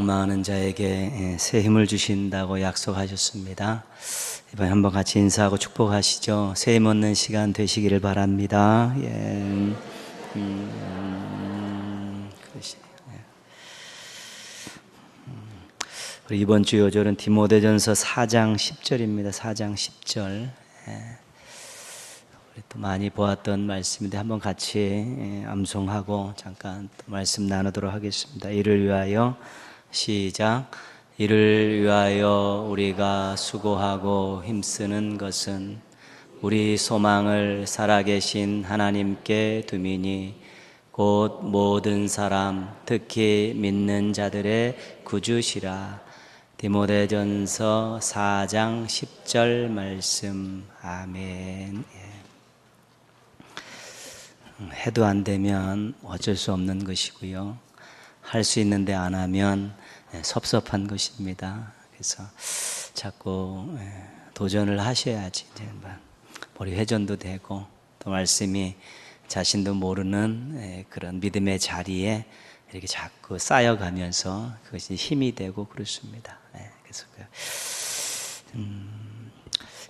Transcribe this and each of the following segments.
소망하는 자에게 새 힘을 주신다고 약속하셨습니다. 이번에 한번 같이 인사하고 축복하시죠. 새 힘 얻는 시간 되시기를 바랍니다. 우리 이번 주 요절은 디모데전서 4장 10절입니다. 4장 10절. 우리 또 많이 보았던 말씀인데 한번 같이 암송하고 잠깐 또 말씀 나누도록 하겠습니다. 이를 위하여 시작. 이를 위하여 우리가 수고하고 힘쓰는 것은 우리 소망을 살아계신 하나님께 둠이니 곧 모든 사람 특히 믿는 자들의 구주시라. 디모데전서 4장 10절 말씀. 아멘. 해도 안 되면 어쩔 수 없는 것이고요. 할 수 있는데 안 하면 섭섭한 것입니다. 그래서 자꾸 도전을 하셔야지 머리 회전도 되고 또 말씀이 자신도 모르는 그런 믿음의 자리에 이렇게 자꾸 쌓여가면서 그것이 힘이 되고 그렇습니다. 그래서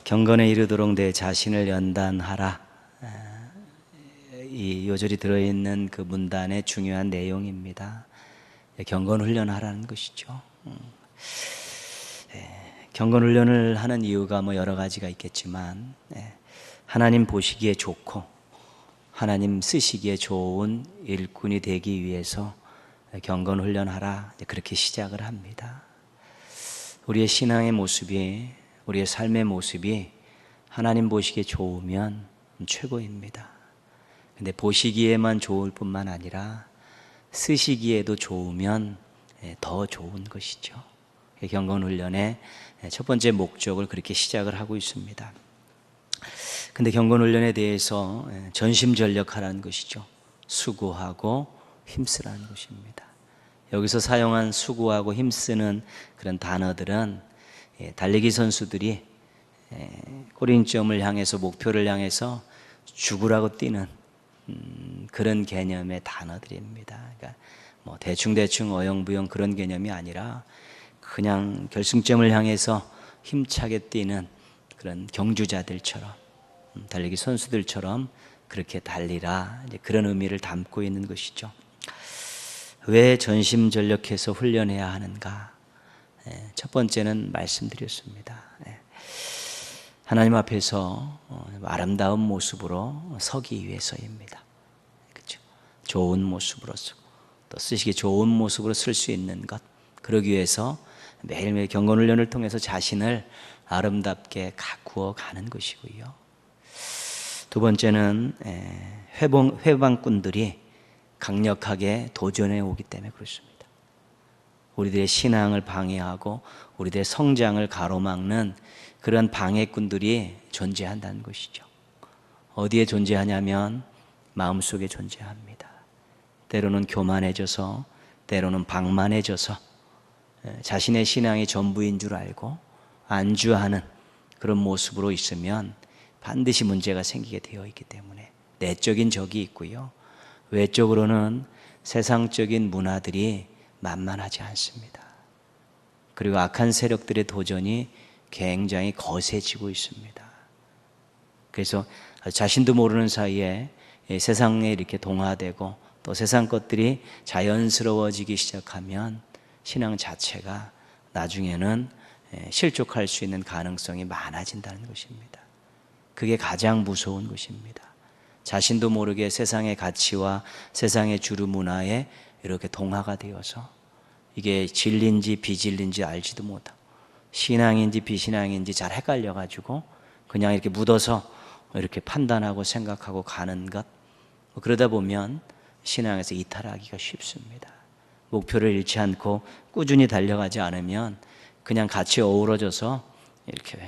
경건에 이르도록 내 자신을 연단하라. 이 요절이 들어있는 그 문단의 중요한 내용입니다. 경건 훈련하라는 것이죠. 경건 훈련을 하는 이유가 뭐 여러 가지가 있겠지만 하나님 보시기에 좋고 하나님 쓰시기에 좋은 일꾼이 되기 위해서 경건 훈련하라 그렇게 시작을 합니다. 우리의 신앙의 모습이 우리의 삶의 모습이 하나님 보시기에 좋으면 최고입니다. 근데 보시기에만 좋을 뿐만 아니라 쓰시기에도 좋으면 더 좋은 것이죠. 경건 훈련의 첫 번째 목적을 그렇게 시작을 하고 있습니다. 근데 경건 훈련에 대해서 전심전력하라는 것이죠. 수고하고 힘쓰라는 것입니다. 여기서 사용한 수고하고 힘쓰는 그런 단어들은 달리기 선수들이 골인점을 향해서 목표를 향해서 죽으라고 뛰는 그런 개념의 단어들입니다. 그러니까 뭐 대충 어영부영 그런 개념이 아니라 그냥 결승점을 향해서 힘차게 뛰는 그런 경주자들처럼 달리기 선수들처럼 그렇게 달리라 이제 그런 의미를 담고 있는 것이죠. 왜 전심전력해서 훈련해야 하는가? 첫 번째는 말씀드렸습니다. 하나님 앞에서 아름다운 모습으로 서기 위해서입니다. 그렇죠? 좋은 모습으로 쓰고 또 쓰시기 좋은 모습으로 쓸 수 있는 것, 그러기 위해서 매일매일 경건 훈련을 통해서 자신을 아름답게 가꾸어 가는 것이고요. 두 번째는 회방꾼들이 강력하게 도전해 오기 때문에 그렇습니다. 우리들의 신앙을 방해하고 우리들의 성장을 가로막는 그런 방해꾼들이 존재한다는 것이죠. 어디에 존재하냐면 마음속에 존재합니다. 때로는 교만해져서 때로는 방만해져서 자신의 신앙이 전부인 줄 알고 안주하는 그런 모습으로 있으면 반드시 문제가 생기게 되어 있기 때문에 내적인 적이 있고요. 외적으로는 세상적인 문화들이 만만하지 않습니다. 그리고 악한 세력들의 도전이 굉장히 거세지고 있습니다. 그래서 자신도 모르는 사이에 세상에 이렇게 동화되고 또 세상 것들이 자연스러워지기 시작하면 신앙 자체가 나중에는 실족할 수 있는 가능성이 많아진다는 것입니다. 그게 가장 무서운 것입니다. 자신도 모르게 세상의 가치와 세상의 주류 문화에 이렇게 동화가 되어서 이게 진리인지 비진리인지 알지도 못하고 신앙인지 비신앙인지 잘 헷갈려가지고 그냥 이렇게 묻어서 이렇게 판단하고 생각하고 가는 것, 그러다 보면 신앙에서 이탈하기가 쉽습니다. 목표를 잃지 않고 꾸준히 달려가지 않으면 그냥 같이 어우러져서 이렇게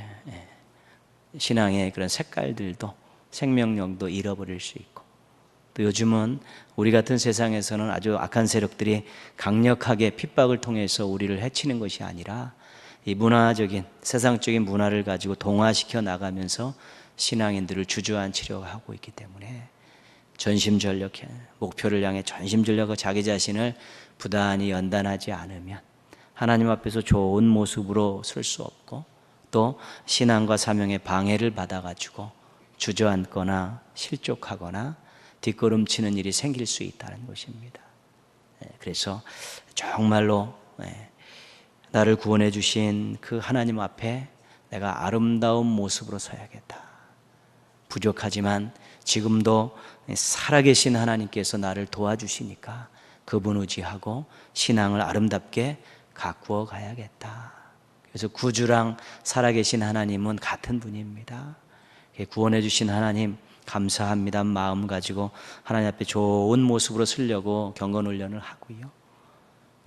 신앙의 그런 색깔들도 생명력도 잃어버릴 수 있고, 또 요즘은 우리 같은 세상에서는 아주 악한 세력들이 강력하게 핍박을 통해서 우리를 해치는 것이 아니라 이 문화적인 세상적인 문화를 가지고 동화시켜 나가면서 신앙인들을 주저앉히려고 하고 있기 때문에 전심전력해 목표를 향해 전심전력하고 자기 자신을 부단히 연단하지 않으면 하나님 앞에서 좋은 모습으로 설 수 없고 또 신앙과 사명의 방해를 받아가지고 주저앉거나 실족하거나 뒷걸음치는 일이 생길 수 있다는 것입니다. 그래서 정말로 나를 구원해 주신 그 하나님 앞에 내가 아름다운 모습으로 서야겠다. 부족하지만 지금도 살아계신 하나님께서 나를 도와주시니까 그분 의지하고 신앙을 아름답게 가꾸어 가야겠다. 그래서 구주랑 살아계신 하나님은 같은 분입니다. 구원해 주신 하나님 감사합니다 마음 가지고 하나님 앞에 좋은 모습으로 서려고 경건훈련을 하고요.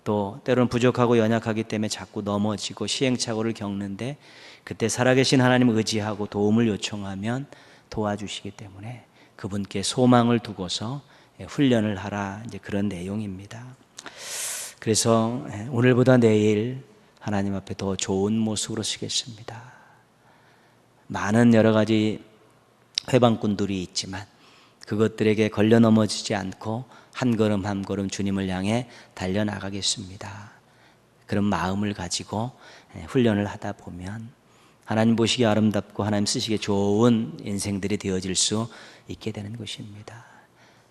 또 때로는 부족하고 연약하기 때문에 자꾸 넘어지고 시행착오를 겪는데 그때 살아계신 하나님을 의지하고 도움을 요청하면 도와주시기 때문에 그분께 소망을 두고서 훈련을 하라, 이제 그런 내용입니다. 그래서 오늘보다 내일 하나님 앞에 더 좋은 모습으로 서겠습니다. 많은 여러 가지 회방꾼들이 있지만 그것들에게 걸려 넘어지지 않고 한 걸음 한 걸음 주님을 향해 달려나가겠습니다. 그런 마음을 가지고 훈련을 하다 보면 하나님 보시기에 아름답고 하나님 쓰시기에 좋은 인생들이 되어질 수 있게 되는 것입니다.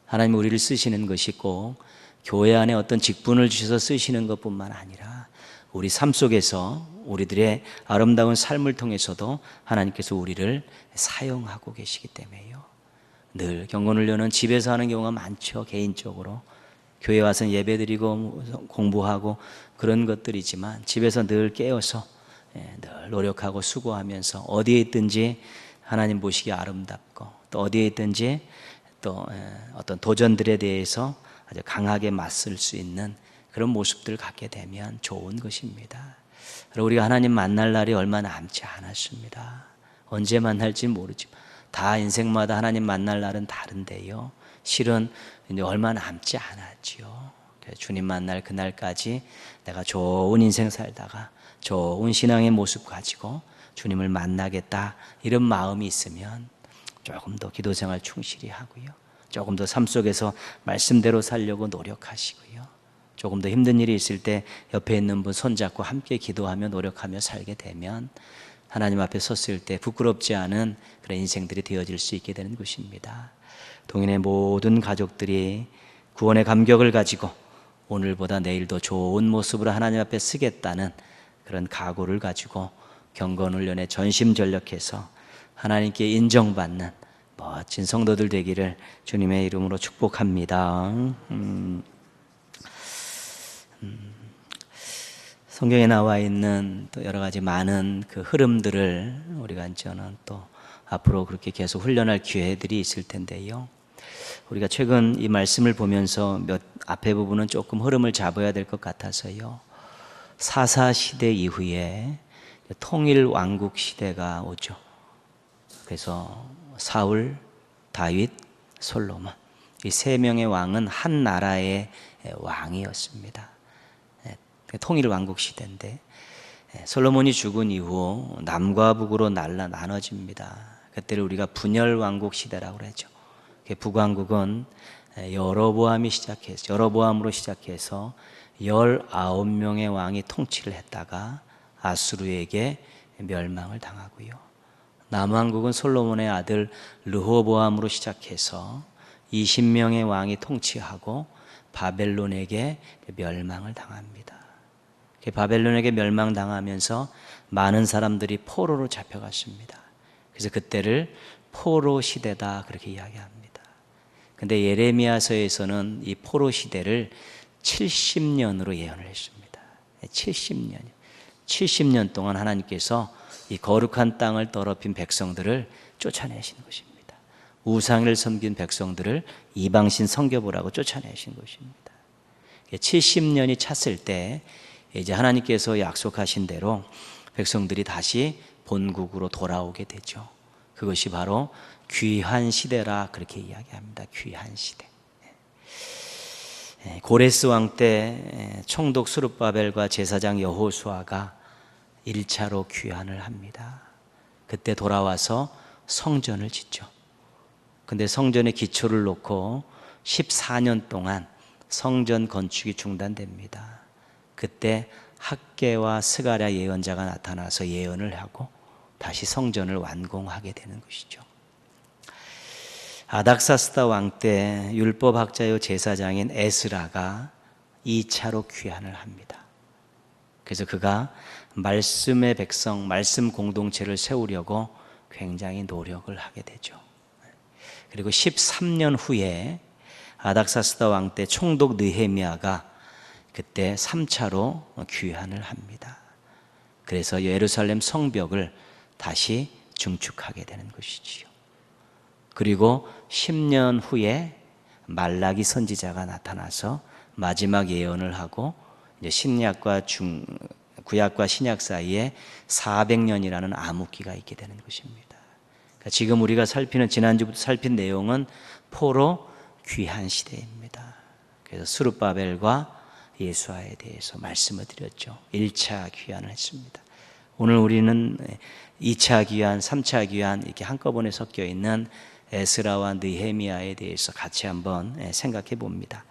하나님 우리를 쓰시는 것이 꼭 교회 안에 어떤 직분을 주셔서 쓰시는 것뿐만 아니라 우리 삶 속에서 우리들의 아름다운 삶을 통해서도 하나님께서 우리를 사용하고 계시기 때문에요. 늘 경건훈련은 집에서 하는 경우가 많죠. 개인적으로 교회 와서 예배드리고 공부하고 그런 것들이지만 집에서 늘 깨어서 늘 노력하고 수고하면서 어디에 있든지 하나님 보시기에 아름답고 또 어디에 있든지 또 어떤 도전들에 대해서 아주 강하게 맞설 수 있는 그런 모습들을 갖게 되면 좋은 것입니다. 우리가 하나님 만날 날이 얼마 남지 않았습니다. 언제 만날지 모르지만 다 인생마다 하나님 만날 날은 다른데요. 실은 이제 얼마 남지 않았지요. 주님 만날 그날까지 내가 좋은 인생 살다가 좋은 신앙의 모습 가지고 주님을 만나겠다 이런 마음이 있으면 조금 더 기도 생활 충실히 하고요. 조금 더 삶 속에서 말씀대로 살려고 노력하시고요. 조금 더 힘든 일이 있을 때 옆에 있는 분 손잡고 함께 기도하며 노력하며 살게 되면 하나님 앞에 섰을 때 부끄럽지 않은 그런 인생들이 되어질 수 있게 되는 것입니다. 동인의 모든 가족들이 구원의 감격을 가지고 오늘보다 내일 더 좋은 모습으로 하나님 앞에 서겠다는 그런 각오를 가지고 경건훈련에 전심전력해서 하나님께 인정받는 멋진 성도들 되기를 주님의 이름으로 축복합니다. 성경에 나와 있는 또 여러 가지 많은 그 흐름들을 우리가 저는 또 앞으로 그렇게 계속 훈련할 기회들이 있을 텐데요. 우리가 최근 이 말씀을 보면서 앞에 부분은 조금 흐름을 잡아야 될 것 같아서요. 사사 시대 이후에 통일 왕국 시대가 오죠. 그래서 사울, 다윗, 솔로몬 이 세 명의 왕은 한 나라의 왕이었습니다. 통일 왕국 시대인데 솔로몬이 죽은 이후 남과 북으로 나눠집니다. 그때를 우리가 분열 왕국 시대라고 그러죠. 북왕국은 여로보암으로 시작해서 19명의 왕이 통치를 했다가 아수르에게 멸망을 당하고요. 남왕국은 솔로몬의 아들 르호보암으로 시작해서 20명의 왕이 통치하고 바벨론에게 멸망을 당합니다. 바벨론에게 멸망당하면서 많은 사람들이 포로로 잡혀갔습니다. 그래서 그때를 포로 시대다 그렇게 이야기합니다. 근데 예레미야서에서는 이 포로 시대를 70년으로 예언을 했습니다. 70년 동안 하나님께서 이 거룩한 땅을 더럽힌 백성들을 쫓아내신 것입니다. 우상을 섬긴 백성들을 이방신 섬겨보라고 쫓아내신 것입니다. 70년이 찼을 때 이제 하나님께서 약속하신 대로 백성들이 다시 본국으로 돌아오게 되죠. 그것이 바로 귀한 시대라 그렇게 이야기합니다. 귀한 시대. 고레스 왕 때 총독 스룹바벨과 제사장 여호수아가 1차로 귀환을 합니다. 그때 돌아와서 성전을 짓죠. 근데 성전의 기초를 놓고 14년 동안 성전 건축이 중단됩니다. 그때 학개와 스가랴 예언자가 나타나서 예언을 하고 다시 성전을 완공하게 되는 것이죠. 아닥사스다 왕 때 율법학자요 제사장인 에스라가 2차로 귀환을 합니다. 그래서 그가 말씀의 백성, 말씀 공동체를 세우려고 굉장히 노력을 하게 되죠. 그리고 13년 후에 아닥사스다 왕 때 총독 느헤미야가 그때 3차로 귀환을 합니다. 그래서 예루살렘 성벽을 다시 증축하게 되는 것이지요. 그리고 10년 후에 말라기 선지자가 나타나서 마지막 예언을 하고 이제 구약과 신약 사이에 400년이라는 암흑기가 있게 되는 것입니다. 그러니까 지금 우리가 살피는 지난주부터 살핀 내용은 포로 귀환 시대입니다. 그래서 스룹바벨과 예수아에 대해서 말씀을 드렸죠. 1차 귀환을 했습니다. 오늘 우리는 2차 귀환, 3차 귀환 이렇게 한꺼번에 섞여 있는 에스라와 느헤미야에 대해서 같이 한번 생각해 봅니다.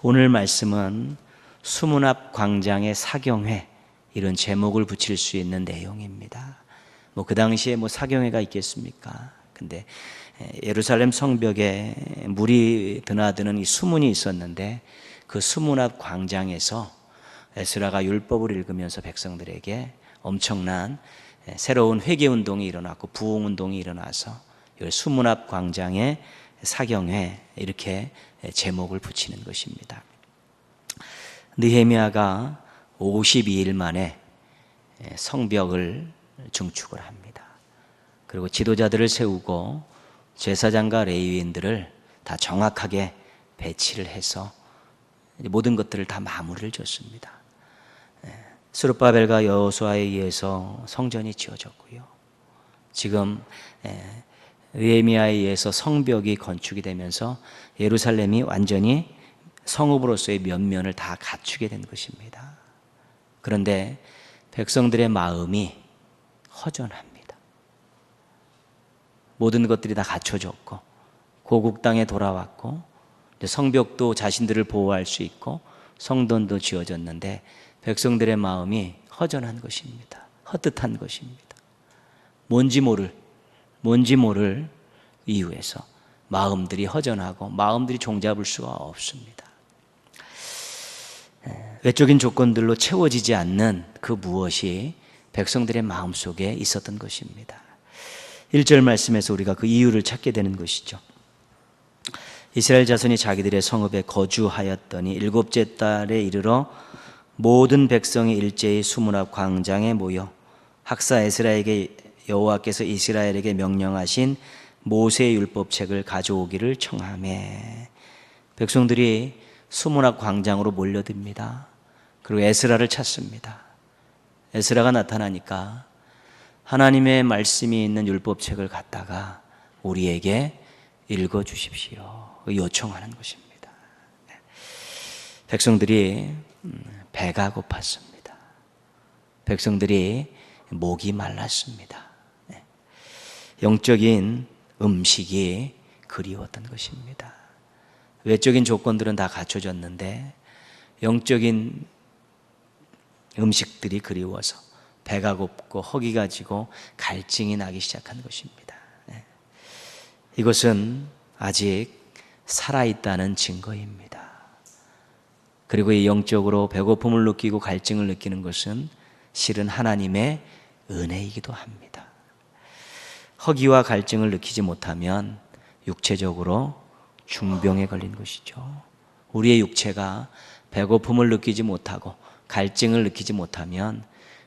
오늘 말씀은 수문 앞 광장의 사경회 이런 제목을 붙일 수 있는 내용입니다. 그 당시에 사경회가 있겠습니까? 근데 예루살렘 성벽에 물이 드나드는 이 수문이 있었는데 그 수문 앞 광장에서 에스라가 율법을 읽으면서 백성들에게 엄청난 새로운 회개운동이 일어났고 부흥운동이 일어나서 수문 앞 광장의 사경회 이렇게 제목을 붙이는 것입니다. 느헤미야가 52일 만에 성벽을 증축을 합니다. 그리고 지도자들을 세우고 제사장과 레위인들을 다 정확하게 배치를 해서 모든 것들을 다 마무리를 줬습니다. 스룹바벨과 여호수아에 의해서 성전이 지어졌고요. 지금 느헤미야에 의해서 성벽이 건축이 되면서 예루살렘이 완전히 성읍으로서의 면면을 다 갖추게 된 것입니다. 그런데 백성들의 마음이 허전합니다. 모든 것들이 다 갖춰졌고 고국 땅에 돌아왔고 성벽도 자신들을 보호할 수 있고 성전도 지어졌는데 백성들의 마음이 허전한 것입니다. 헛뜻한 것입니다. 뭔지 모를 이유에서 마음들이 허전하고 마음들이 종잡을 수가 없습니다. 외적인 조건들로 채워지지 않는 그 무엇이 백성들의 마음속에 있었던 것입니다. 1절 말씀에서 우리가 그 이유를 찾게 되는 것이죠. 이스라엘 자손이 자기들의 성읍에 거주하였더니 7째 달에 이르러 모든 백성이 일제히 수문 앞 광장에 모여 학사 에스라에게 여호와께서 이스라엘에게 명령하신 모세의 율법책을 가져오기를 청하매 백성들이 수문 앞 광장으로 몰려듭니다. 그리고 에스라를 찾습니다. 에스라가 나타나니까 하나님의 말씀이 있는 율법책을 갖다가 우리에게 읽어주십시오 요청하는 것입니다. 백성들이 배가 고팠습니다. 백성들이 목이 말랐습니다. 영적인 음식이 그리웠던 것입니다. 외적인 조건들은 다 갖춰졌는데 영적인 음식들이 그리워서 배가 고프고 허기가 지고 갈증이 나기 시작한 것입니다. 이것은 아직 살아있다는 증거입니다. 그리고 이 영적으로 배고픔을 느끼고 갈증을 느끼는 것은 실은 하나님의 은혜이기도 합니다. 허기와 갈증을 느끼지 못하면 육체적으로 중병에 걸린 것이죠. 우리의 육체가 배고픔을 느끼지 못하고 갈증을 느끼지 못하면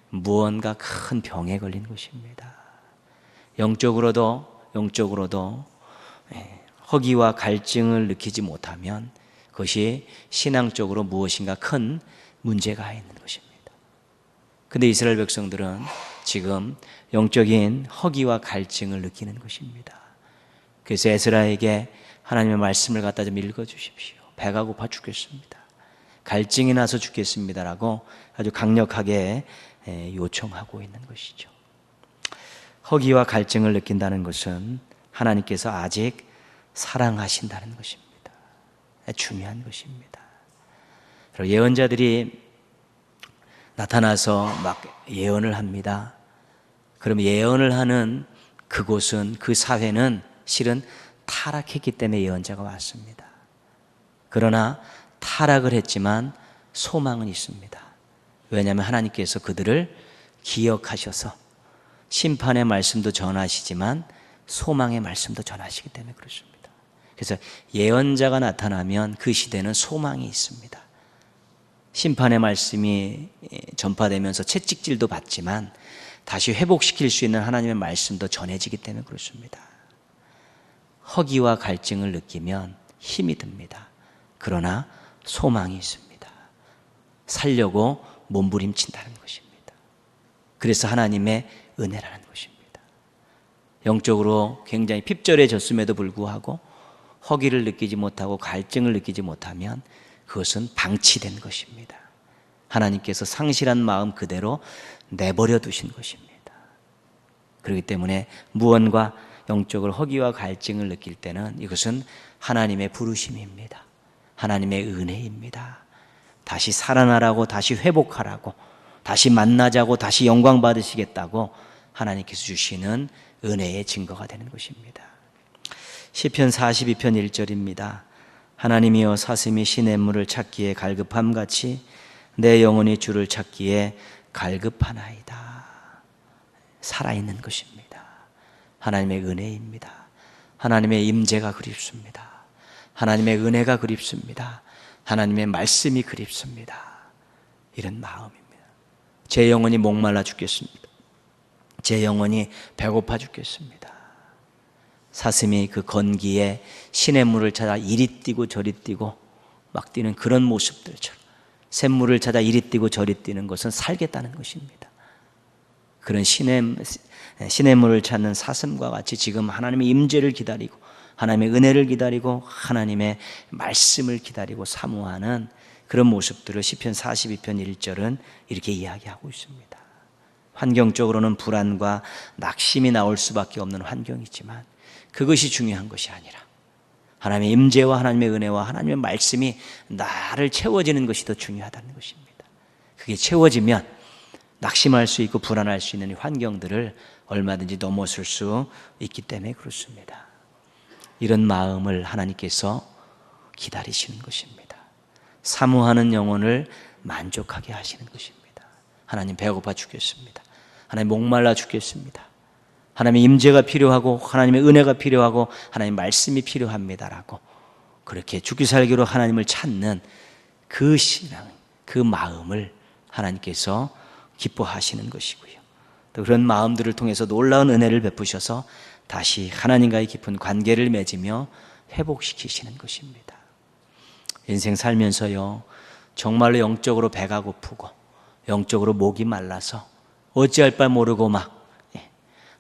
무언가 큰 병에 걸린 것입니다. 영적으로도 허기와 갈증을 느끼지 못하면 그것이 신앙적으로 무엇인가 큰 문제가 있는 것입니다. 근데 이스라엘 백성들은 지금 영적인 허기와 갈증을 느끼는 것입니다. 그래서 에스라에게 하나님의 말씀을 갖다 좀 읽어주십시오. 배가 고파 죽겠습니다. 갈증이 나서 죽겠습니다라고 아주 강력하게 요청하고 있는 것이죠. 허기와 갈증을 느낀다는 것은 하나님께서 아직 사랑하신다는 것입니다. 중요한 것입니다. 예언자들이 나타나서 막 예언을 합니다. 그럼 예언을 하는 그곳은, 그 사회는 실은 타락했기 때문에 예언자가 왔습니다. 그러나 타락을 했지만 소망은 있습니다. 왜냐하면 하나님께서 그들을 기억하셔서 심판의 말씀도 전하시지만 소망의 말씀도 전하시기 때문에 그렇습니다. 그래서 예언자가 나타나면 그 시대는 소망이 있습니다. 심판의 말씀이 전파되면서 채찍질도 받지만 다시 회복시킬 수 있는 하나님의 말씀도 전해지기 때문에 그렇습니다. 허기와 갈증을 느끼면 힘이 듭니다. 그러나 소망이 있습니다. 살려고 몸부림친다는 것입니다. 그래서 하나님의 은혜라는 것입니다. 영적으로 굉장히 핍절해졌음에도 불구하고 허기를 느끼지 못하고 갈증을 느끼지 못하면 그것은 방치된 것입니다. 하나님께서 상실한 마음 그대로 내버려 두신 것입니다. 그렇기 때문에 무언가 영적으로 허기와 갈증을 느낄 때는 이것은 하나님의 부르심입니다. 하나님의 은혜입니다. 다시 살아나라고, 다시 회복하라고, 다시 만나자고, 다시 영광 받으시겠다고 하나님께서 주시는 은혜의 증거가 되는 것입니다. 시편 42편 1절입니다. 하나님이여 사슴이 시냇물을 찾기에 갈급함같이 내 영혼이 주를 찾기에 갈급하나이다. 살아있는 것입니다. 하나님의 은혜입니다. 하나님의 임재가 그립습니다. 하나님의 은혜가 그립습니다. 하나님의 말씀이 그립습니다. 이런 마음입니다. 제 영혼이 목말라 죽겠습니다. 제 영혼이 배고파 죽겠습니다. 사슴이 그 건기에 시냇물을 찾아 이리 뛰고 저리 뛰고 막 뛰는 그런 모습들처럼 샘물을 찾아 이리 뛰고 저리 뛰는 것은 살겠다는 것입니다. 그런 시냇물을 찾는 사슴과 같이 지금 하나님의 임재를 기다리고 하나님의 은혜를 기다리고 하나님의 말씀을 기다리고 사모하는 그런 모습들을 시편 42편 1절은 이렇게 이야기하고 있습니다. 환경적으로는 불안과 낙심이 나올 수밖에 없는 환경이지만 그것이 중요한 것이 아니라 하나님의 임재와 하나님의 은혜와 하나님의 말씀이 나를 채워지는 것이 더 중요하다는 것입니다. 그게 채워지면 낙심할 수 있고 불안할 수 있는 환경들을 얼마든지 넘어설 수 있기 때문에 그렇습니다. 이런 마음을 하나님께서 기다리시는 것입니다. 사모하는 영혼을 만족하게 하시는 것입니다. 하나님 배고파 죽겠습니다. 하나님 목말라 죽겠습니다. 하나님의 임재가 필요하고 하나님의 은혜가 필요하고 하나님의 말씀이 필요합니다라고 그렇게 죽기 살기로 하나님을 찾는 그 신앙, 그 마음을 하나님께서 기뻐하시는 것이고요. 또 그런 마음들을 통해서 놀라운 은혜를 베푸셔서 다시 하나님과의 깊은 관계를 맺으며 회복시키시는 것입니다. 인생 살면서요, 정말로 영적으로 배가 고프고 영적으로 목이 말라서 어찌할 바 모르고 막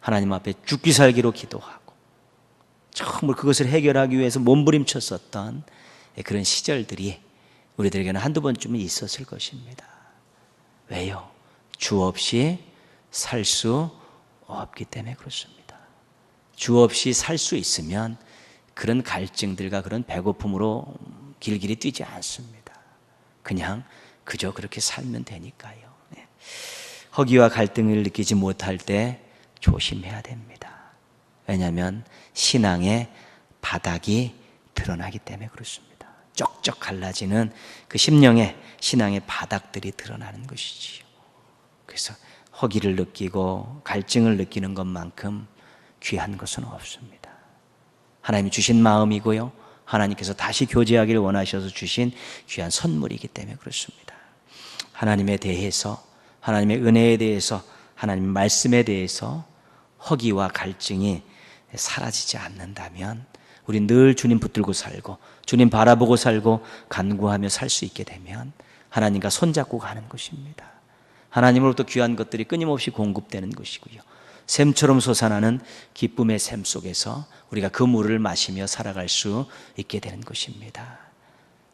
하나님 앞에 죽기 살기로 기도하고 정말 그것을 해결하기 위해서 몸부림쳤었던 그런 시절들이 우리들에게는 한두 번쯤은 있었을 것입니다. 왜요? 주 없이 살 수 없기 때문에 그렇습니다. 주 없이 살 수 있으면 그런 갈증들과 그런 배고픔으로 길길이 뛰지 않습니다. 그냥 그저 그렇게 살면 되니까요. 허기와 갈등을 느끼지 못할 때 조심해야 됩니다. 왜냐하면 신앙의 바닥이 드러나기 때문에 그렇습니다. 쩍쩍 갈라지는 그 심령의 신앙의 바닥들이 드러나는 것이지요. 그래서 허기를 느끼고 갈증을 느끼는 것만큼 귀한 것은 없습니다. 하나님이 주신 마음이고요, 하나님께서 다시 교제하기를 원하셔서 주신 귀한 선물이기 때문에 그렇습니다. 하나님에 대해서, 하나님의 은혜에 대해서, 하나님의 말씀에 대해서 허기와 갈증이 사라지지 않는다면 우린 늘 주님 붙들고 살고 주님 바라보고 살고 간구하며 살 수 있게 되면 하나님과 손잡고 가는 것입니다. 하나님으로부터 귀한 것들이 끊임없이 공급되는 것이고요, 샘처럼 솟아나는 기쁨의 샘 속에서 우리가 그 물을 마시며 살아갈 수 있게 되는 것입니다.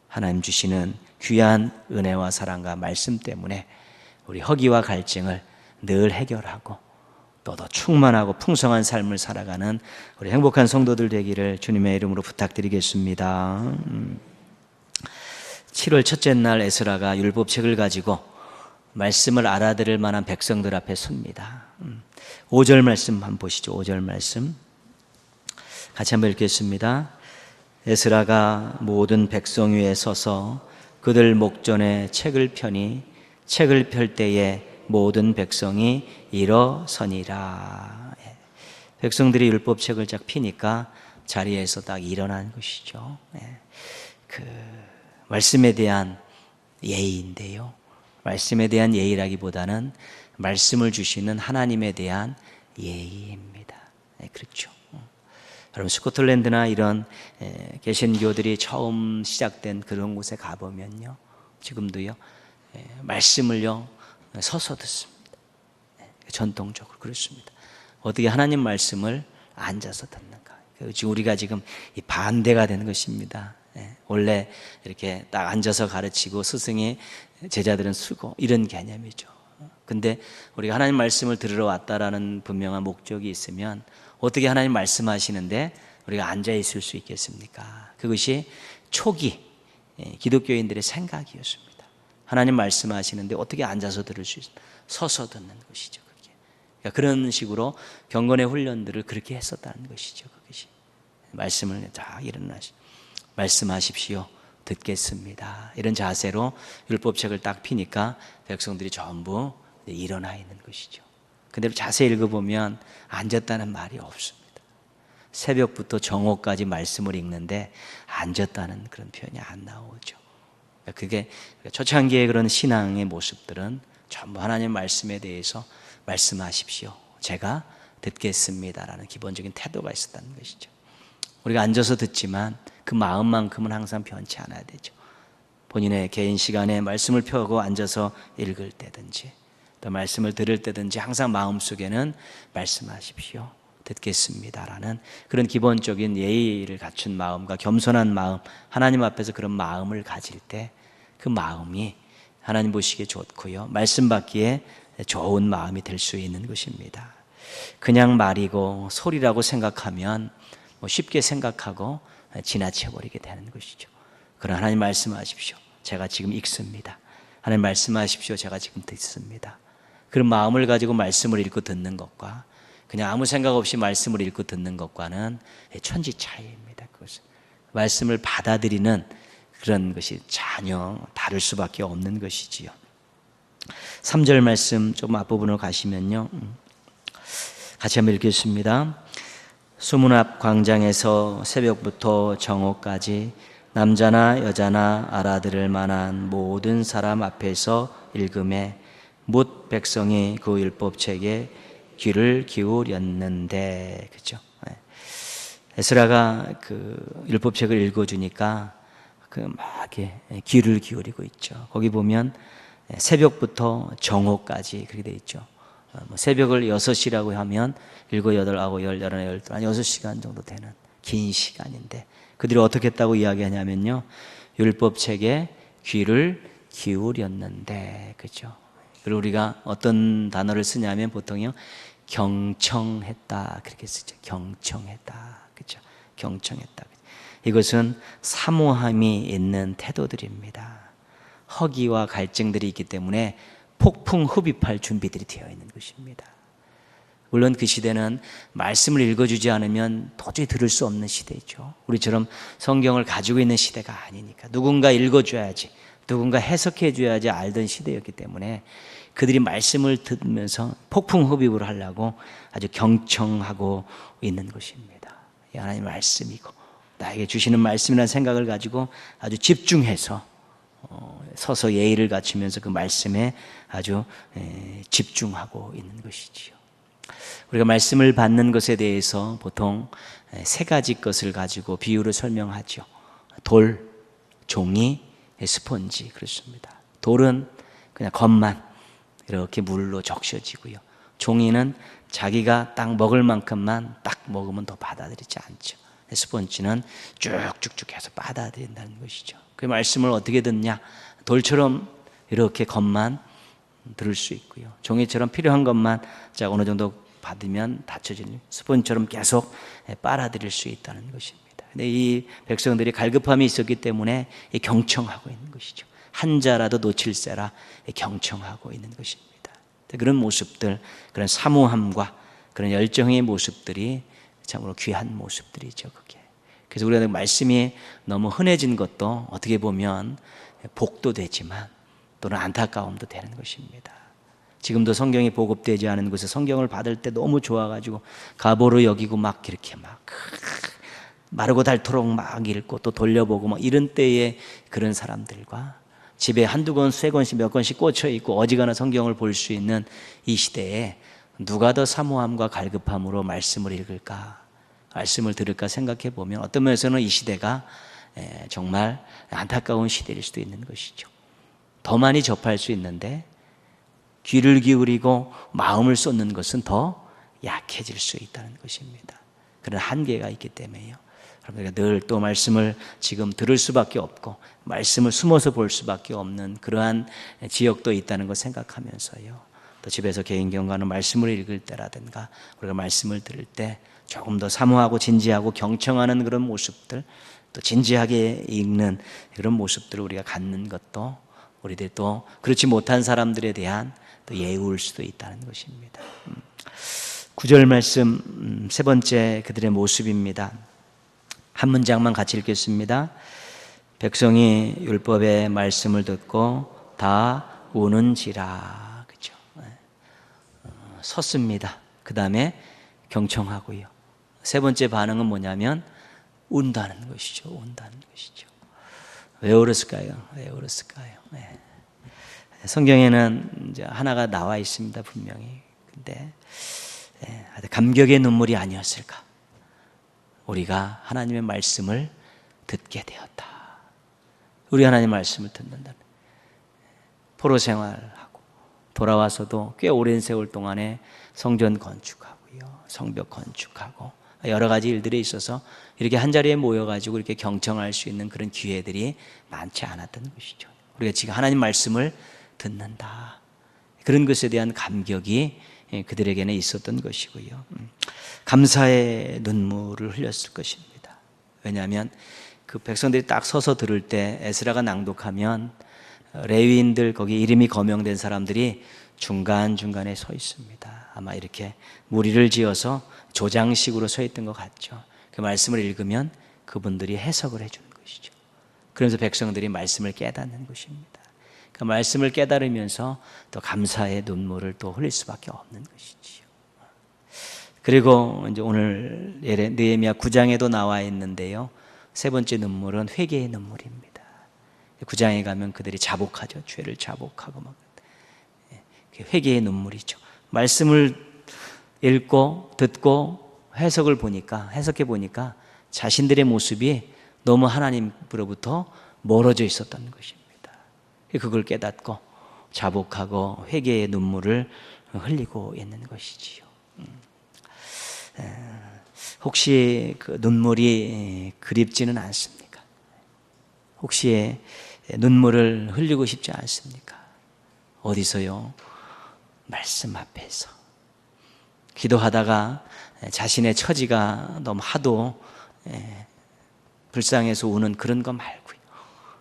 하나님 주시는 귀한 은혜와 사랑과 말씀 때문에 우리 허기와 갈증을 늘 해결하고 또 더 충만하고 풍성한 삶을 살아가는 우리 행복한 성도들 되기를 주님의 이름으로 부탁드리겠습니다. 7월 첫째 날 에스라가 율법책을 가지고 말씀을 알아들을 만한 백성들 앞에 섭니다. 5절 말씀 한번 보시죠. 5절 말씀 같이 한번 읽겠습니다. 에스라가 모든 백성 위에 서서 그들 목전에 책을 펴니 책을 펼 때에 모든 백성이 일어서니라. 백성들이 율법책을 쫙 피니까 자리에서 딱 일어난 것이죠. 그 말씀에 대한 예의인데요. 말씀에 대한 예의라기보다는 말씀을 주시는 하나님에 대한 예의입니다. 그렇죠. 여러분 스코틀랜드나 이런 개신교들이 처음 시작된 그런 곳에 가보면요, 지금도요 말씀을요 서서 듣습니다. 전통적으로 그렇습니다. 어떻게 하나님 말씀을 앉아서 듣는가? 우리가 지금 반대가 되는 것입니다. 원래 이렇게 딱 앉아서 가르치고 스승이 제자들은 쓰고 이런 개념이죠. 근데 우리가 하나님 말씀을 들으러 왔다라는 분명한 목적이 있으면 어떻게 하나님 말씀하시는데 우리가 앉아 있을 수 있겠습니까? 그것이 초기 기독교인들의 생각이었습니다. 하나님 말씀하시는데 어떻게 앉아서 들을 수 있습니까? 서서 듣는 것이죠. 그게. 그러니까 그런 식으로 경건의 훈련들을 그렇게 했었다는 것이죠. 그것이 말씀을 다 일어나시 말씀하십시오. 듣겠습니다. 이런 자세로 율법책을 딱 피니까 백성들이 전부 일어나 있는 것이죠. 근데 자세히 읽어보면 앉았다는 말이 없습니다. 새벽부터 정오까지 말씀을 읽는데 앉았다는 그런 표현이 안 나오죠. 그게 초창기의 그런 신앙의 모습들은 전부 하나님 말씀에 대해서 말씀하십시오. 제가 듣겠습니다라는 기본적인 태도가 있었다는 것이죠. 우리가 앉아서 듣지만 그 마음만큼은 항상 변치 않아야 되죠. 본인의 개인 시간에 말씀을 펴고 앉아서 읽을 때든지 또 말씀을 들을 때든지 항상 마음속에는 말씀하십시오. 듣겠습니다라는 그런 기본적인 예의를 갖춘 마음과 겸손한 마음, 하나님 앞에서 그런 마음을 가질 때 그 마음이 하나님 보시기에 좋고요, 말씀 받기에 좋은 마음이 될 수 있는 것입니다. 그냥 말이고 소리라고 생각하면 쉽게 생각하고 지나쳐버리게 되는 것이죠. 그러나 하나님 말씀하십시오. 제가 지금 읽습니다. 하나님 말씀하십시오. 제가 지금 듣습니다. 그런 마음을 가지고 말씀을 읽고 듣는 것과 그냥 아무 생각 없이 말씀을 읽고 듣는 것과는 천지 차이입니다. 그것은 말씀을 받아들이는 그런 것이 전혀 다를 수밖에 없는 것이지요. 3절 말씀 조금 앞부분으로 가시면요, 같이 한번 읽겠습니다. 수문 앞 광장에서 새벽부터 정오까지 남자나 여자나 알아들을 만한 모든 사람 앞에서 읽음에 뭇 백성이 그 율법책에 귀를 기울였는데, 그죠? 에스라가 그 율법책을 읽어주니까 막 귀를 기울이고 있죠. 거기 보면 새벽부터 정오까지 그렇게 돼 있죠. 새벽을 6시라고 하면 7, 8, 9, 10, 11, 12, 한 6시간 정도 되는 긴 시간인데 그들이 어떻게 했다고 이야기하냐면요, 율법책에 귀를 기울였는데, 그죠? 그리고 우리가 어떤 단어를 쓰냐면 보통요 경청했다 그렇게 쓰죠. 경청했다, 그죠? 경청했다. 이것은 사모함이 있는 태도들입니다. 허기와 갈증들이 있기 때문에 폭풍 흡입할 준비들이 되어 있는 것입니다. 물론 그 시대는 말씀을 읽어주지 않으면 도저히 들을 수 없는 시대죠. 우리처럼 성경을 가지고 있는 시대가 아니니까 누군가 읽어줘야지, 누군가 해석해줘야지 알던 시대였기 때문에 그들이 말씀을 듣면서 폭풍 흡입을 하려고 아주 경청하고 있는 것입니다. 이 하나님의 말씀이고 나에게 주시는 말씀이라는 생각을 가지고 아주 집중해서 서서 예의를 갖추면서 그 말씀에 아주 집중하고 있는 것이지요. 우리가 말씀을 받는 것에 대해서 보통 세 가지 것을 가지고 비유를 설명하죠. 돌, 종이, 스펀지, 그렇습니다. 돌은 그냥 겉만 이렇게 물로 적셔지고요, 종이는 자기가 딱 먹을 만큼만 딱 먹으면 더 받아들이지 않죠. 스펀지는 쭉쭉쭉 해서 받아들인다는 것이죠. 그 말씀을 어떻게 듣냐? 돌처럼 이렇게 겉만 들을 수 있고요, 종이처럼 필요한 것만 어느 정도 받으면 닫혀지는 스펀지처럼 계속 빨아들일 수 있다는 것입니다. 근데 이 백성들이 갈급함이 있었기 때문에 경청하고 있는 것이죠. 한 자라도 놓칠세라 경청하고 있는 것입니다. 그런 모습들, 그런 사모함과 그런 열정의 모습들이 참으로 귀한 모습들이죠. 그게. 그래서 우리가 말씀이 너무 흔해진 것도 어떻게 보면 복도 되지만 또는 안타까움도 되는 것입니다. 지금도 성경이 보급되지 않은 곳에 성경을 받을 때 너무 좋아가지고 가보로 여기고 막 이렇게 막 마르고 닳도록 막 읽고 또 돌려보고 막 이런 때에 그런 사람들과 집에 한두 권, 세 권씩 몇 권씩 꽂혀 있고 어지간한 성경을 볼 수 있는 이 시대에 누가 더 사모함과 갈급함으로 말씀을 읽을까, 말씀을 들을까 생각해 보면 어떤 면에서는 이 시대가 정말 안타까운 시대일 수도 있는 것이죠. 더 많이 접할 수 있는데 귀를 기울이고 마음을 쏟는 것은 더 약해질 수 있다는 것입니다. 그런 한계가 있기 때문에요. 우리가 늘 또 말씀을 지금 들을 수밖에 없고 말씀을 숨어서 볼 수밖에 없는 그러한 지역도 있다는 것 생각하면서요. 또 집에서 개인 경과는 말씀을 읽을 때라든가 우리가 말씀을 들을 때 조금 더 사모하고 진지하고 경청하는 그런 모습들, 또 진지하게 읽는 그런 모습들을 우리가 갖는 것도 우리들 또 그렇지 못한 사람들에 대한 또 예우일 수도 있다는 것입니다. 9절 말씀 세 번째 그들의 모습입니다. 한 문장만 같이 읽겠습니다. 백성이 율법의 말씀을 듣고 다 우는지라. 그렇죠? 섰습니다. 그 다음에 경청하고요. 세 번째 반응은 뭐냐면 운다는 것이죠. 운다는 것이죠. 왜 울었을까요? 왜 울었을까요? 네. 성경에는 이제 하나가 나와 있습니다, 분명히. 근데 감격의 눈물이 아니었을까? 우리가 하나님의 말씀을 듣게 되었다. 우리 하나님의 말씀을 듣는다는 포로 생활하고 돌아와서도 꽤 오랜 세월 동안에 성전 건축하고요, 성벽 건축하고 여러 가지 일들에 있어서 이렇게 한자리에 모여가지고 이렇게 경청할 수 있는 그런 기회들이 많지 않았던 것이죠. 우리가 지금 하나님 말씀을 듣는다. 그런 것에 대한 감격이 그들에게는 있었던 것이고요. 감사의 눈물을 흘렸을 것입니다. 왜냐하면 그 백성들이 딱 서서 들을 때 에스라가 낭독하면 레위인들 거기 이름이 거명된 사람들이 중간중간에 서 있습니다. 아마 이렇게 무리를 지어서 조장식으로 서 있던 것 같죠. 그 말씀을 읽으면 그분들이 해석을 해주는 것이죠. 그러면서 백성들이 말씀을 깨닫는 것입니다. 그 말씀을 깨달으면서 또 감사의 눈물을 또 흘릴 수밖에 없는 것이지요. 그리고 이제 오늘 느헤미야 9장에도 나와 있는데요. 세 번째 눈물은 회개의 눈물입니다. 9장에 가면 그들이 자복하죠. 죄를 자복하고 막 회개의 눈물이죠. 말씀을 읽고 듣고 해석해 보니까 자신들의 모습이 너무 하나님으로부터 멀어져 있었던 것입니다. 그걸 깨닫고 자복하고 회개의 눈물을 흘리고 있는 것이지요. 혹시 그 눈물이 그립지는 않습니까? 혹시 눈물을 흘리고 싶지 않습니까? 어디서요? 말씀 앞에서 기도하다가 자신의 처지가 너무 하도 불쌍해서 우는 그런 거 말고요.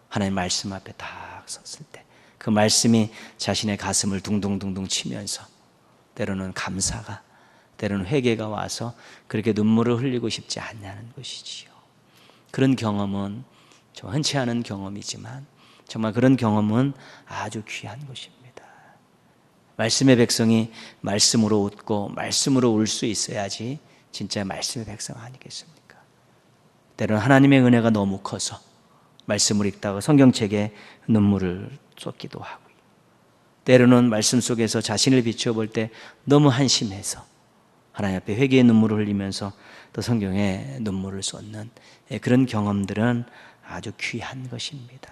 하나님 말씀 앞에 딱 섰을 때 그 말씀이 자신의 가슴을 둥둥둥둥 치면서 때로는 감사가 때로는 회개가 와서 그렇게 눈물을 흘리고 싶지 않냐는 것이지요. 그런 경험은 좀 흔치 않은 경험이지만 정말 그런 경험은 아주 귀한 것입니다. 말씀의 백성이 말씀으로 웃고 말씀으로 울 수 있어야지 진짜 말씀의 백성 아니겠습니까? 때로는 하나님의 은혜가 너무 커서 말씀을 읽다가 성경책에 눈물을 쏟기도 하고요. 때로는 말씀 속에서 자신을 비춰볼 때 너무 한심해서 하나님 앞에 회개의 눈물을 흘리면서 또 성경에 눈물을 쏟는 그런 경험들은 아주 귀한 것입니다.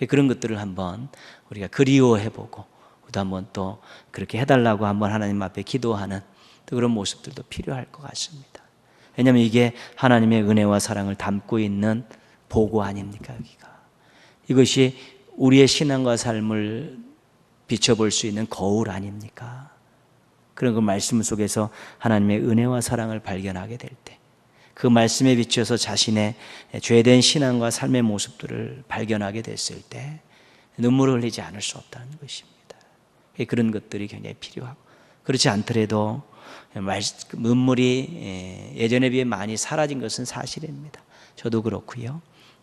그런 것들을 한번 우리가 그리워해보고 또 한번 또 그렇게 해달라고 한번 하나님 앞에 기도하는 또 그런 모습들도 필요할 것 같습니다. 왜냐하면 이게 하나님의 은혜와 사랑을 담고 있는 보고 아닙니까? 여기가 이것이 우리의 신앙과 삶을 비춰볼 수 있는 거울 아닙니까? 그런 그 말씀 속에서 하나님의 은혜와 사랑을 발견하게 될 때, 그 말씀에 비춰서 자신의 죄된 신앙과 삶의 모습들을 발견하게 됐을 때, 눈물을 흘리지 않을 수 없다는 것입니다. 그런 것들이 굉장히 필요하고, 그렇지 않더라도 눈물이 예전에 비해 많이 사라진 것은 사실입니다. 저도 그렇고요.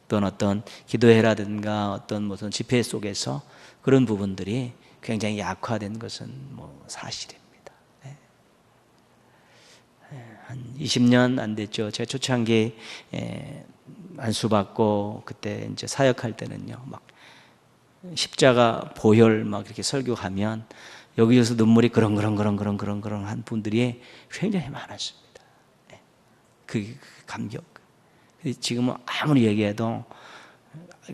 또는 어떤 기도회라든가 어떤 무슨 집회 속에서 그런 부분들이 굉장히 약화된 것은 사실입니다. 한 20년 안 됐죠. 제가 초창기 안수받고 그때 이제 사역할 때는요, 막 십자가 보혈 막 이렇게 설교하면 여기에서 눈물이 그렁그렁 한 분들이 굉장히 많았습니다. 그 감격. 지금은 아무리 얘기해도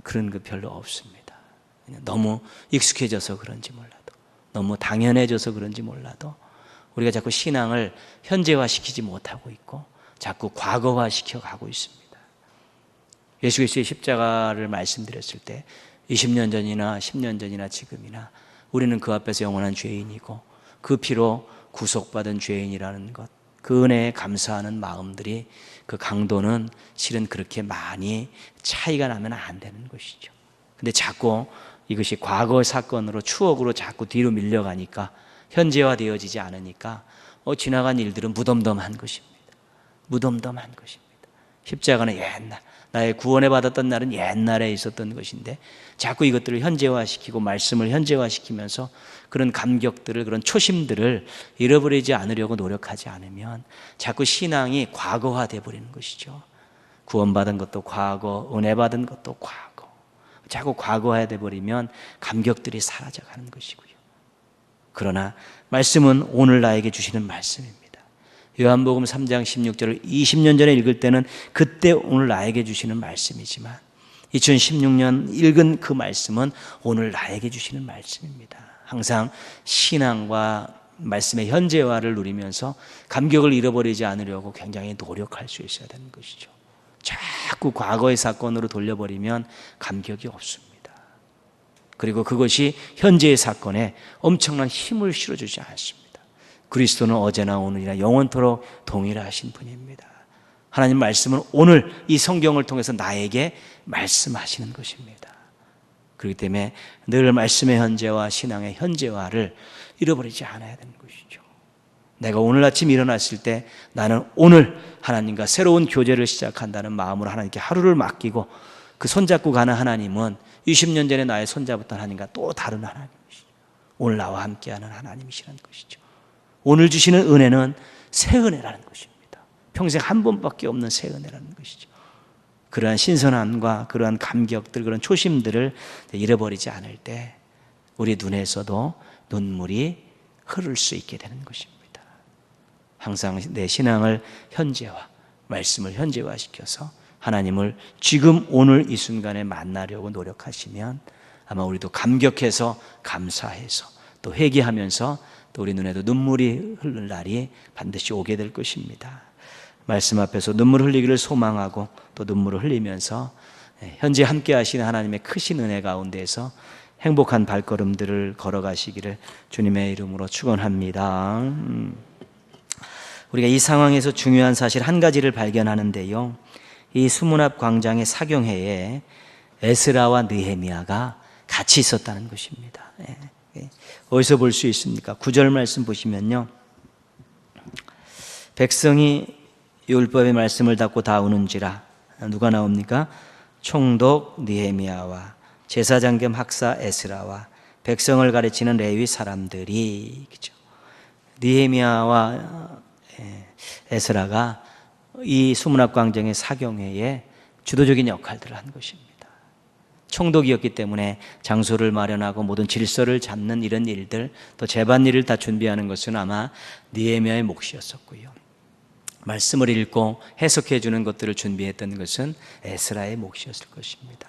그런 거 별로 없습니다. 너무 익숙해져서 그런지 몰라도, 너무 당연해져서 그런지 몰라도 우리가 자꾸 신앙을 현재화시키지 못하고 있고 자꾸 과거화시켜 가고 있습니다. 예수 그리스도의 십자가를 말씀드렸을 때 20년 전이나 10년 전이나 지금이나 우리는 그 앞에서 영원한 죄인이고 그 피로 구속받은 죄인이라는 것, 그 은혜에 감사하는 마음들이, 그 강도는 실은 그렇게 많이 차이가 나면 안 되는 것이죠. 근데 자꾸 이것이 과거 사건으로, 추억으로 자꾸 뒤로 밀려가니까, 현재화되어지지 않으니까 지나간 일들은 무덤덤한 것입니다. 무덤덤한 것입니다. 십자가는 옛날, 나의 구원에 받았던 날은 옛날에 있었던 것인데 자꾸 이것들을 현재화시키고 말씀을 현재화시키면서 그런 감격들을, 그런 초심들을 잃어버리지 않으려고 노력하지 않으면 자꾸 신앙이 과거화되어 버리는 것이죠. 구원받은 것도 과거, 은혜 받은 것도 과거, 자꾸 과거화되어 버리면 감격들이 사라져가는 것이고요. 그러나 말씀은 오늘 나에게 주시는 말씀입니다. 요한복음 3장 16절을 20년 전에 읽을 때는 그때 오늘 나에게 주시는 말씀이지만 2016년 읽은 그 말씀은 오늘 나에게 주시는 말씀입니다. 항상 신앙과 말씀의 현재화를 누리면서 감격을 잃어버리지 않으려고 굉장히 노력할 수 있어야 되는 것이죠. 자꾸 과거의 사건으로 돌려버리면 감격이 없습니다. 그리고 그것이 현재의 사건에 엄청난 힘을 실어주지 않습니다. 그리스도는 어제나 오늘이나 영원토록 동일하신 분입니다. 하나님 말씀은 오늘 이 성경을 통해서 나에게 말씀하시는 것입니다. 그렇기 때문에 늘 말씀의 현재와 신앙의 현재화를 잃어버리지 않아야 되는 것이죠. 내가 오늘 아침 일어났을 때 나는 오늘 하나님과 새로운 교제를 시작한다는 마음으로 하나님께 하루를 맡기고, 그 손잡고 가는 하나님은 20년 전에 나의 손잡았던 하나님과 또 다른 하나님이시죠. 오늘 나와 함께하는 하나님이시라는 것이죠. 오늘 주시는 은혜는 새 은혜라는 것입니다. 평생 한 번밖에 없는 새 은혜라는 것이죠. 그러한 신선함과 그러한 감격들, 그런 초심들을 잃어버리지 않을 때 우리 눈에서도 눈물이 흐를 수 있게 되는 것입니다. 항상 내 신앙을 현재화, 말씀을 현재화시켜서 하나님을 지금 오늘 이 순간에 만나려고 노력하시면 아마 우리도 감격해서, 감사해서, 또 회개하면서 또 우리 눈에도 눈물이 흐를 날이 반드시 오게 될 것입니다. 말씀 앞에서 눈물 흘리기를 소망하고 또 눈물을 흘리면서 현재 함께 하시는 하나님의 크신 은혜 가운데에서 행복한 발걸음들을 걸어가시기를 주님의 이름으로 축원합니다. 우리가 이 상황에서 중요한 사실 한 가지를 발견하는데요, 이 수문 앞 광장의 사경회에 에스라와 느헤미야가 같이 있었다는 것입니다. 어디서 볼 수 있습니까? 9절 말씀 보시면요, 백성이 율법의 말씀을 닫고 다 우는지라, 누가 나옵니까? 총독 느헤미야와 제사장 겸 학사 에스라와 백성을 가르치는 레위 사람들이, 그죠? 느헤미야와 에스라가 이 수문 앞 광장의 사경회에 주도적인 역할들을 한 것입니다. 총독이었기 때문에 장소를 마련하고 모든 질서를 잡는 이런 일들, 또 재반일을 다 준비하는 것은 아마 느헤미야의 몫이었었고요, 말씀을 읽고 해석해 주는 것들을 준비했던 것은 에스라의 몫이었을 것입니다.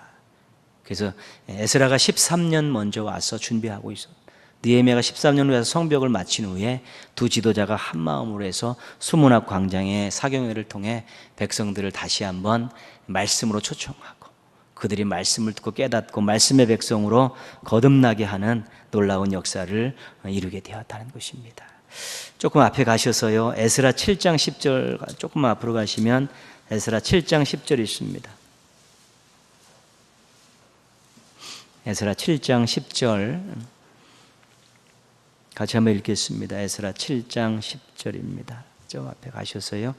그래서 에스라가 13년 먼저 와서 준비하고 있었습니다. 느헤미야가 13년 후에 성벽을 마친 후에 두 지도자가 한 마음으로 해서 수문 앞 광장의 사경회를 통해 백성들을 다시 한번 말씀으로 초청하고 그들이 말씀을 듣고 깨닫고 말씀의 백성으로 거듭나게 하는 놀라운 역사를 이루게 되었다는 것입니다. 조금 앞에 가셔서요, 에스라 7장 10절 조금 앞으로 가시면 에스라 7장 10절이 있습니다. 에스라 7장 10절 같이 한번 읽겠습니다. 에스라 7장 10절입니다. 저 앞에 가셔서요.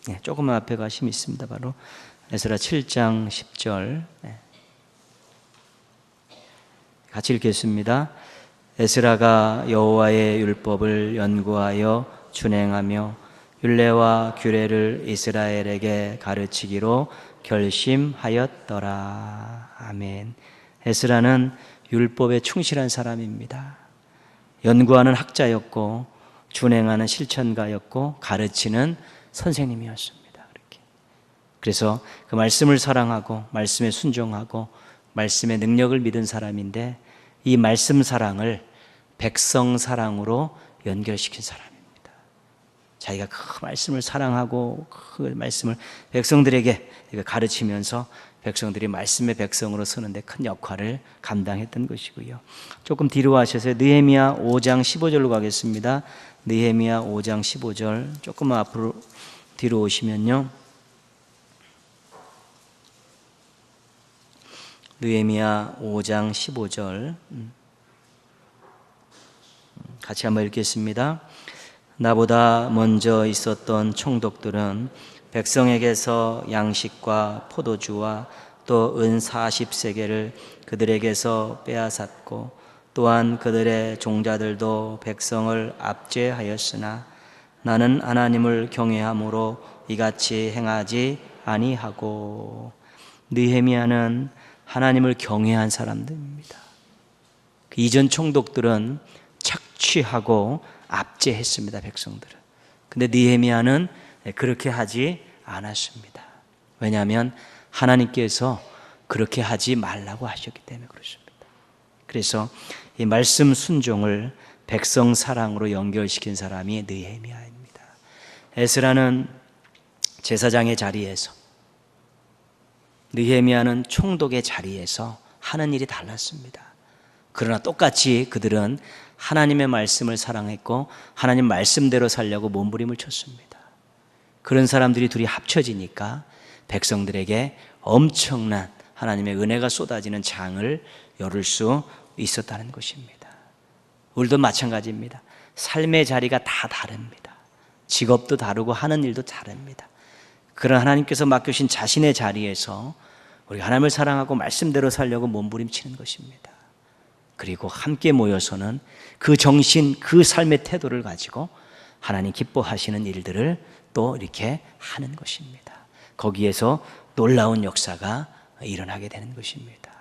네, 조금만 앞에 가시면 있습니다. 바로 에스라 7장 10절. 네. 같이 읽겠습니다. 에스라가 여호와의 율법을 연구하여 준행하며 율례와 규례를 이스라엘에게 가르치기로 결심하였더라. 아멘. 에스라는 율법에 충실한 사람입니다. 연구하는 학자였고 준행하는 실천가였고 가르치는 선생님이었습니다. 그렇게. 그래서 그 말씀을 사랑하고 말씀에 순종하고 말씀의 능력을 믿은 사람인데 이 말씀 사랑을 백성 사랑으로 연결시킨 사람입니다. 자기가 그 말씀을 사랑하고 그 말씀을 백성들에게 가르치면서 백성들이 말씀의 백성으로 서는데 큰 역할을 감당했던 것이고요. 조금 뒤로 하셔서 느헤미야 5장 15절로 가겠습니다. 느헤미야 5장 15절 조금만 앞으로 뒤로 오시면요. 느헤미야 5장 15절 같이 한번 읽겠습니다. 나보다 먼저 있었던 총독들은 백성에게서 양식과 포도주와 또 은 40세겔을 그들에게서 빼앗았고 또한 그들의 종자들도 백성을 압제하였으나 나는 하나님을 경외함으로 이같이 행하지 아니하고. 느헤미야는 하나님을 경외한 사람들입니다. 그 이전 총독들은 착취하고 압제했습니다. 백성들은. 근데 느헤미야는 그렇게 하지 않았습니다. 왜냐하면 하나님께서 그렇게 하지 말라고 하셨기 때문에 그렇습니다. 그래서 이 말씀 순종을 백성 사랑으로 연결시킨 사람이 느헤미야입니다. 에스라는 제사장의 자리에서, 느헤미야는 총독의 자리에서 하는 일이 달랐습니다. 그러나 똑같이 그들은 하나님의 말씀을 사랑했고 하나님 말씀대로 살려고 몸부림을 쳤습니다. 그런 사람들이 둘이 합쳐지니까 백성들에게 엄청난 하나님의 은혜가 쏟아지는 장을 열을 수 있었다는 것입니다. 우리도 마찬가지입니다. 삶의 자리가 다 다릅니다. 직업도 다르고 하는 일도 다릅니다. 그런 하나님께서 맡겨주신 자신의 자리에서 우리가 하나님을 사랑하고 말씀대로 살려고 몸부림치는 것입니다. 그리고 함께 모여서는 그 정신, 그 삶의 태도를 가지고 하나님 기뻐하시는 일들을 또 이렇게 하는 것입니다. 거기에서 놀라운 역사가 일어나게 되는 것입니다.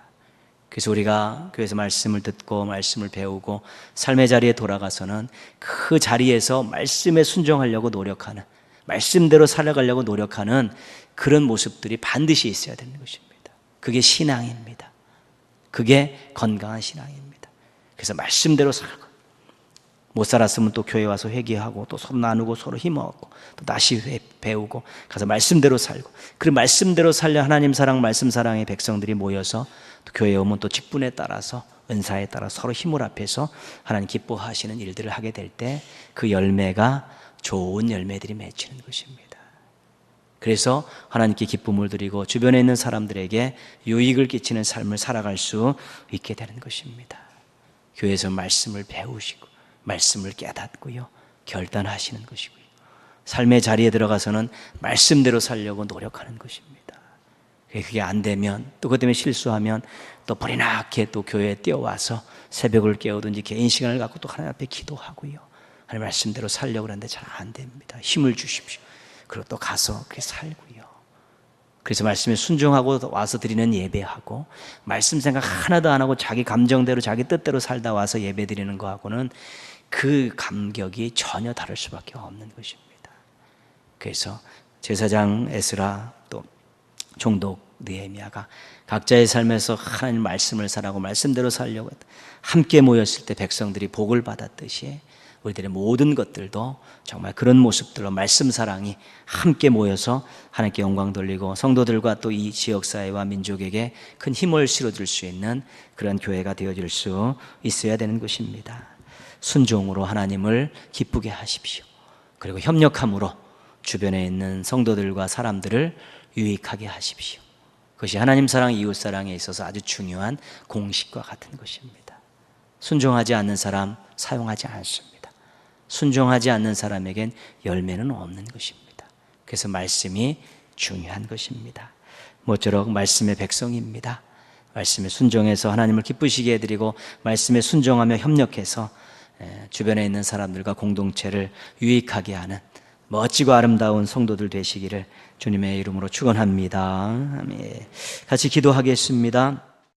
그래서 우리가 교회에서 말씀을 듣고 말씀을 배우고 삶의 자리에 돌아가서는 그 자리에서 말씀에 순종하려고 노력하는, 말씀대로 살아가려고 노력하는 그런 모습들이 반드시 있어야 되는 것입니다. 그게 신앙입니다. 그게 건강한 신앙입니다. 그래서 말씀대로 살고, 못 살았으면 또 교회 와서 회개하고 또 서로 나누고 서로 힘없고 또 다시 배우고 가서 말씀대로 살고, 그 말씀대로 살려 하나님 사랑, 말씀 사랑의 백성들이 모여서 또 교회에 오면 또 직분에 따라서 은사에 따라 서로 힘을 합해서 하나님 기뻐하시는 일들을 하게 될 때 그 열매가 좋은 열매들이 맺히는 것입니다. 그래서 하나님께 기쁨을 드리고 주변에 있는 사람들에게 유익을 끼치는 삶을 살아갈 수 있게 되는 것입니다. 교회에서 말씀을 배우시고 말씀을 깨닫고요, 결단하시는 것이고요, 삶의 자리에 들어가서는 말씀대로 살려고 노력하는 것입니다. 그게 안 되면, 또 그것 때문에 실수하면 또 불이 나게 또 교회에 뛰어와서 새벽을 깨우든지 개인 시간을 갖고 또 하나님 앞에 기도하고요, 하나님 말씀대로 살려고 하는데 잘 안 됩니다. 힘을 주십시오. 그리고 또 가서 그렇게 살고요. 그래서 말씀에 순종하고 와서 드리는 예배하고, 말씀 생각 하나도 안 하고 자기 감정대로 자기 뜻대로 살다 와서 예배 드리는 거하고는 그 감격이 전혀 다를 수밖에 없는 것입니다. 그래서 제사장 에스라, 또 총독 느헤미야가 각자의 삶에서 하나님 말씀을 살아고 말씀대로 살려고 함께 모였을 때 백성들이 복을 받았듯이 우리들의 모든 것들도 정말 그런 모습들로 말씀 사랑이 함께 모여서 하나님께 영광 돌리고 성도들과 또 이 지역사회와 민족에게 큰 힘을 실어줄 수 있는 그런 교회가 되어질 수 있어야 되는 것입니다. 순종으로 하나님을 기쁘게 하십시오. 그리고 협력함으로 주변에 있는 성도들과 사람들을 유익하게 하십시오. 그것이 하나님 사랑, 이웃 사랑에 있어서 아주 중요한 공식과 같은 것입니다. 순종하지 않는 사람 사용하지 않습니다. 순종하지 않는 사람에겐 열매는 없는 것입니다. 그래서 말씀이 중요한 것입니다. 모쪼록 말씀의 백성입니다. 말씀에 순종해서 하나님을 기쁘시게 해드리고 말씀에 순종하며 협력해서 주변에 있는 사람들과 공동체를 유익하게 하는 멋지고 아름다운 성도들 되시기를 주님의 이름으로 축원합니다. 아멘. 같이 기도하겠습니다.